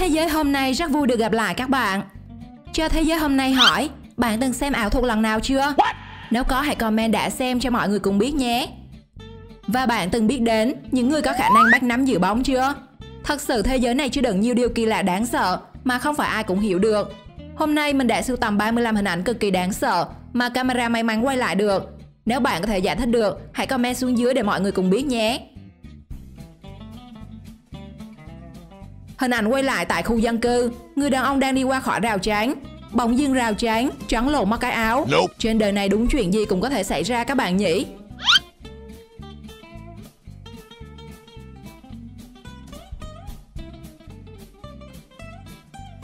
Thế giới hôm nay rất vui được gặp lại các bạn. Cho Thế giới hôm nay hỏi, bạn từng xem ảo thuật lần nào chưa? Nếu có hãy comment đã xem cho mọi người cùng biết nhé. Và bạn từng biết đến những người có khả năng bắt nắm giữ bóng chưa? Thật sự thế giới này chứa đựng nhiều điều kỳ lạ đáng sợ mà không phải ai cũng hiểu được. Hôm nay mình đã sưu tầm 35 hình ảnh cực kỳ đáng sợ mà camera may mắn quay lại được. Nếu bạn có thể giải thích được, hãy comment xuống dưới để mọi người cùng biết nhé. Hình ảnh quay lại tại khu dân cư, người đàn ông đang đi qua khỏi rào chắn. Bỗng dưng rào chắn trắng lộ mất cái áo. Trên đời này đúng chuyện gì cũng có thể xảy ra các bạn nhỉ?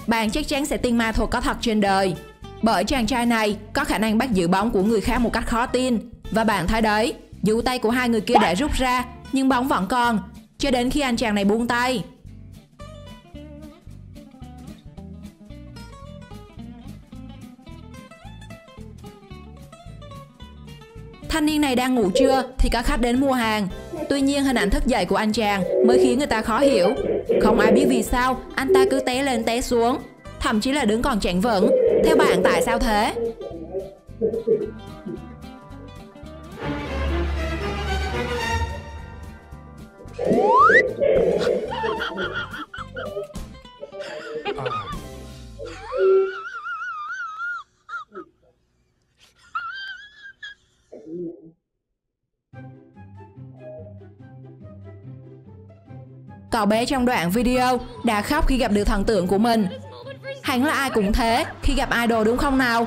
Bạn chắc chắn sẽ tin ma thuật có thật trên đời. Bởi chàng trai này có khả năng bắt giữ bóng của người khác một cách khó tin. Và bạn thấy đấy, dù tay của hai người kia đã rút ra, nhưng bóng vẫn còn, cho đến khi anh chàng này buông tay. Thanh niên này đang ngủ trưa thì có khách đến mua hàng. Tuy nhiên hình ảnh thức dậy của anh chàng mới khiến người ta khó hiểu. Không ai biết vì sao anh ta cứ té lên té xuống, thậm chí là đứng còn chẳng vững. Theo bạn tại sao thế? Cậu bé trong đoạn video đã khóc khi gặp được thần tượng của mình. Hẳn là ai cũng thế khi gặp idol đúng không nào?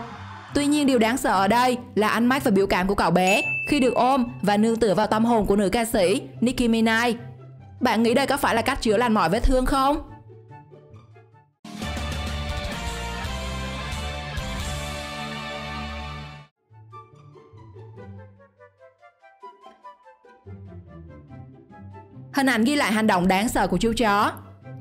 Tuy nhiên điều đáng sợ ở đây là ánh mắt và biểu cảm của cậu bé khi được ôm và nương tựa vào tâm hồn của nữ ca sĩ Nicki Minaj. Bạn nghĩ đây có phải là cách chữa lành mọi vết thương không? Hình ảnh ghi lại hành động đáng sợ của chú chó.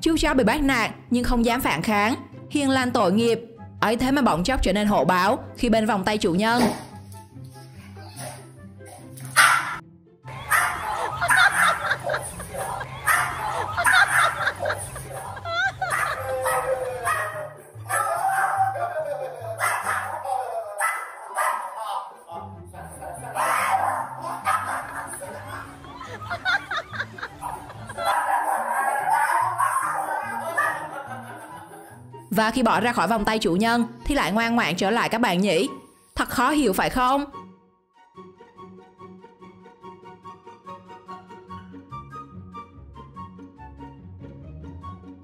Chú chó bị bắt nạt nhưng không dám phản kháng, hiền lành tội nghiệp. Ấy thế mà bỗng chốc trở nên hổ báo khi bên vòng tay chủ nhân. Và khi bỏ ra khỏi vòng tay chủ nhân thì lại ngoan ngoãn trở lại các bạn nhỉ? Thật khó hiểu phải không?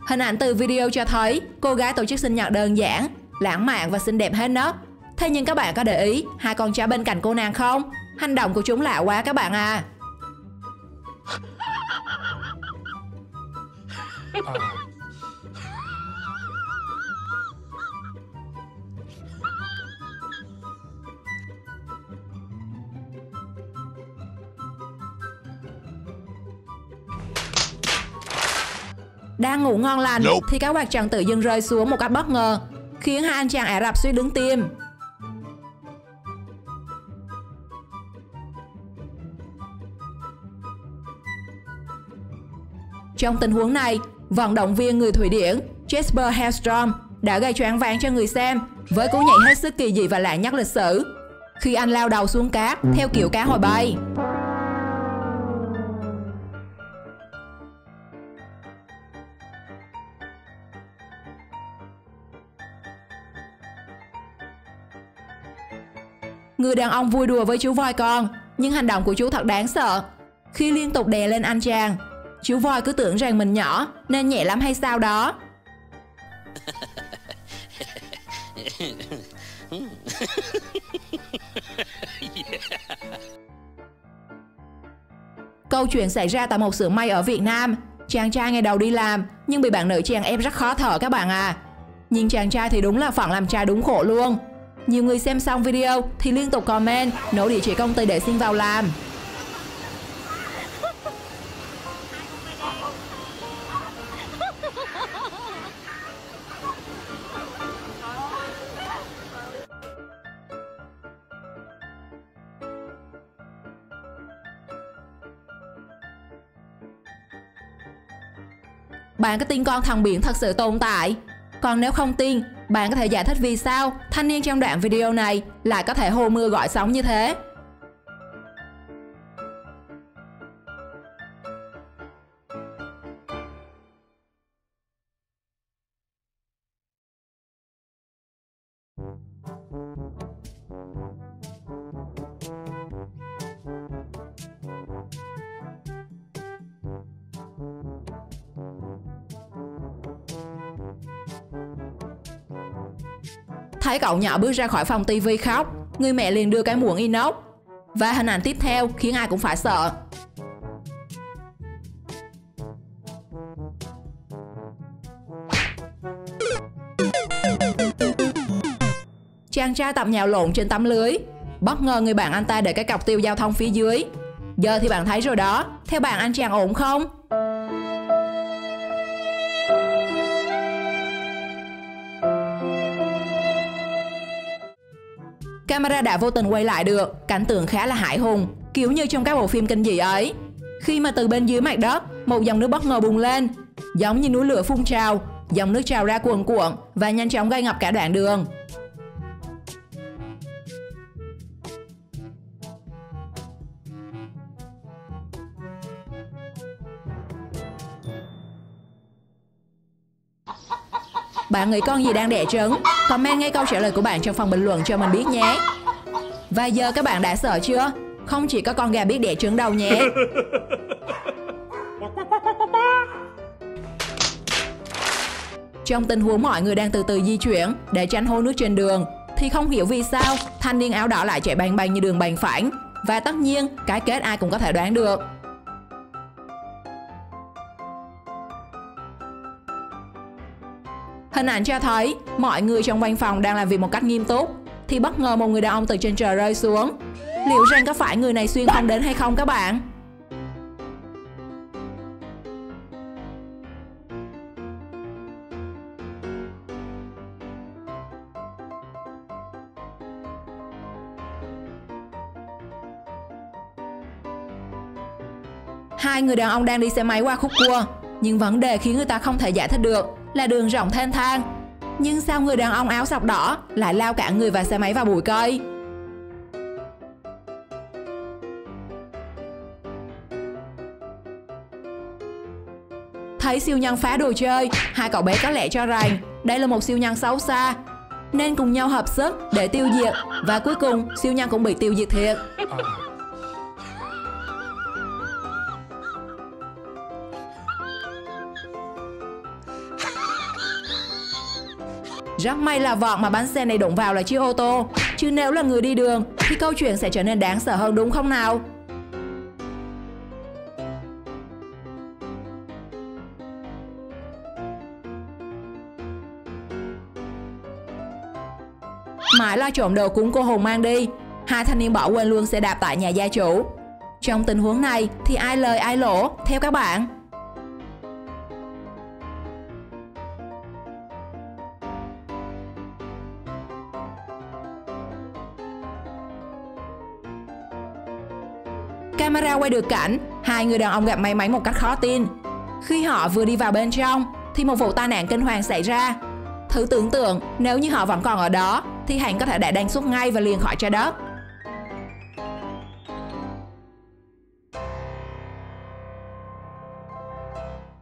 Hình ảnh từ video cho thấy cô gái tổ chức sinh nhật đơn giản, lãng mạn và xinh đẹp hết nấc. Thế nhưng các bạn có để ý hai con chó bên cạnh cô nàng không? Hành động của chúng lạ quá các bạn à. Đang ngủ ngon lành thì cái quạt trần tự dưng rơi xuống một cách bất ngờ, khiến hai anh chàng Ả Rập suýt đứng tim. Trong tình huống này, vận động viên người Thụy Điển Jesper Hellstrom đã gây choáng váng cho người xem với cú nhảy hết sức kỳ dị và lạ nhất lịch sử khi anh lao đầu xuống cát theo kiểu cá hồi bay. Người đàn ông vui đùa với chú voi con, nhưng hành động của chú thật đáng sợ. Khi liên tục đè lên anh chàng, chú voi cứ tưởng rằng mình nhỏ nên nhẹ lắm hay sao đó. Câu chuyện xảy ra tại một xưởng may ở Việt Nam. Chàng trai ngày đầu đi làm nhưng bị bạn nữ chèn ép rất khó thở các bạn à. Nhưng chàng trai thì đúng là phận làm trai đúng khổ luôn. Nhiều người xem xong video thì liên tục comment nổ địa chỉ công ty để xin vào làm. Bạn có tin con thằng biển thật sự tồn tại? Còn nếu không tin, bạn có thể giải thích vì sao thanh niên trong đoạn video này lại có thể hô mưa gọi sóng như thế. Thấy cậu nhỏ bước ra khỏi phòng tivi khóc, người mẹ liền đưa cái muỗng inox. Và hình ảnh tiếp theo khiến ai cũng phải sợ. Chàng trai tập nhào lộn trên tấm lưới. Bất ngờ người bạn anh ta để cái cọc tiêu giao thông phía dưới. Giờ thì bạn thấy rồi đó, theo bạn anh chàng ổn không? Camera đã vô tình quay lại được cảnh tượng khá là hãi hùng, kiểu như trong các bộ phim kinh dị ấy. Khi mà từ bên dưới mặt đất, một dòng nước bất ngờ bùng lên, giống như núi lửa phun trào, dòng nước trào ra cuồn cuộn và nhanh chóng gây ngập cả đoạn đường. Bạn nghĩ con gì đang đẻ trứng? Comment ngay câu trả lời của bạn trong phần bình luận cho mình biết nhé. Và giờ các bạn đã sợ chưa? Không chỉ có con gà biết đẻ trứng đâu nhé. Trong tình huống mọi người đang từ từ di chuyển để tránh hố nước trên đường, thì không hiểu vì sao thanh niên áo đỏ lại chạy bành bành như đường bành phẳng. Và tất nhiên cái kết ai cũng có thể đoán được. Hình ảnh cho thấy mọi người trong văn phòng đang làm việc một cách nghiêm túc, thì bất ngờ một người đàn ông từ trên trời rơi xuống. Liệu rằng có phải người này xuyên không đến hay không các bạn? Hai người đàn ông đang đi xe máy qua khúc cua, nhưng vấn đề khiến người ta không thể giải thích được là đường rộng thênh thang, nhưng sao người đàn ông áo sọc đỏ lại lao cả người và xe máy vào bụi cây? Thấy siêu nhân phá đồ chơi, hai cậu bé có lẽ cho rằng đây là một siêu nhân xấu xa, nên cùng nhau hợp sức để tiêu diệt, và cuối cùng siêu nhân cũng bị tiêu diệt thiệt. Rất may là vọt mà bánh xe này đụng vào là chiếc ô tô, chứ nếu là người đi đường thì câu chuyện sẽ trở nên đáng sợ hơn đúng không nào? Mãi lo trộm đồ cúng cô hồn mang đi, hai thanh niên bỏ quên luôn xe đạp tại nhà gia chủ. Trong tình huống này thì ai lời ai lỗ theo các bạn? Camera quay được cảnh hai người đàn ông gặp may mắn một cách khó tin. Khi họ vừa đi vào bên trong thì một vụ tai nạn kinh hoàng xảy ra. Thử tưởng tượng nếu như họ vẫn còn ở đó thì hẳn có thể đã đành xuất ngay và liền khỏi trái đất.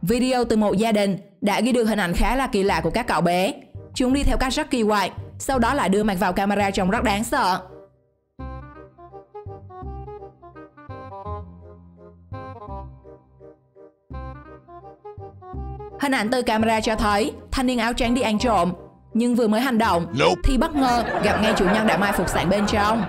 Video từ một gia đình đã ghi được hình ảnh khá là kỳ lạ của các cậu bé. Chúng đi theo cách rất kỳ quặc, sau đó lại đưa mặt vào camera trông rất đáng sợ. Hình ảnh từ camera cho thấy thanh niên áo trắng đi ăn trộm, nhưng vừa mới hành động thì bất ngờ gặp ngay chủ nhân đã mai phục sẵn bên trong.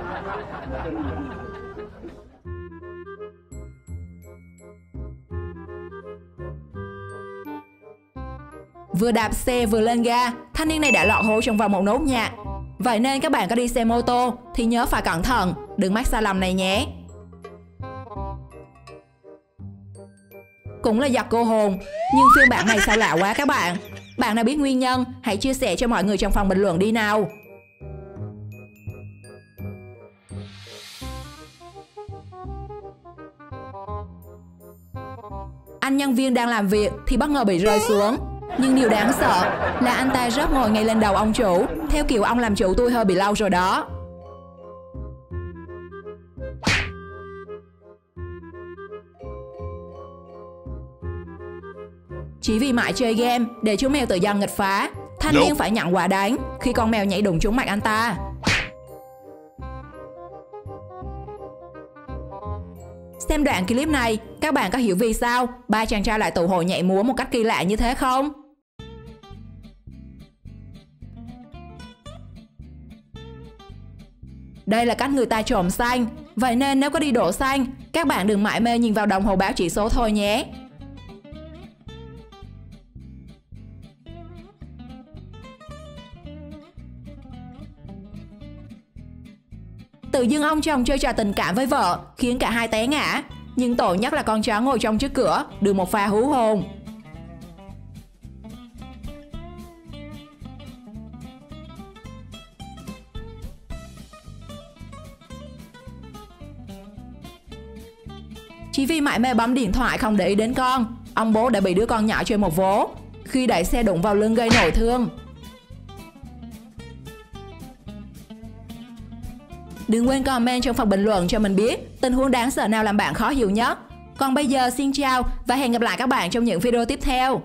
Vừa đạp xe vừa lên ga, thanh niên này đã lọt hố trong vòng một nốt nhạc. Vậy nên các bạn có đi xe mô tô thì nhớ phải cẩn thận, đừng mắc sai lầm này nhé. Cũng là giật cô hồn, nhưng phiên bản này sao lạ quá các bạn. Bạn nào biết nguyên nhân, hãy chia sẻ cho mọi người trong phần bình luận đi nào. Anh nhân viên đang làm việc thì bất ngờ bị rơi xuống. Nhưng điều đáng sợ là anh ta rớt ngồi ngay lên đầu ông chủ, theo kiểu ông làm chủ tôi hơi bị lâu rồi đó. Chỉ vì mãi chơi game để chú mèo tự do nghịch phá, thanh niên phải nhận quả đánh khi con mèo nhảy đụng trúng mặt anh ta. Xem đoạn clip này, các bạn có hiểu vì sao ba chàng trai lại tụ hội nhảy múa một cách kỳ lạ như thế không? Đây là cách người ta trộm xanh, vậy nên nếu có đi đổ xanh, các bạn đừng mải mê nhìn vào đồng hồ báo chỉ số thôi nhé. Tự dưng ông chồng chơi trò tình cảm với vợ khiến cả hai té ngã, nhưng tội nhất là con chó ngồi trong trước cửa được một pha hú hồn. Chỉ vì mải mê bấm điện thoại không để ý đến con, ông bố đã bị đứa con nhỏ chơi một vố khi đẩy xe đụng vào lưng gây nổi thương. Đừng quên comment trong phần bình luận cho mình biết tình huống đáng sợ nào làm bạn khó hiểu nhất. Còn bây giờ xin chào và hẹn gặp lại các bạn trong những video tiếp theo.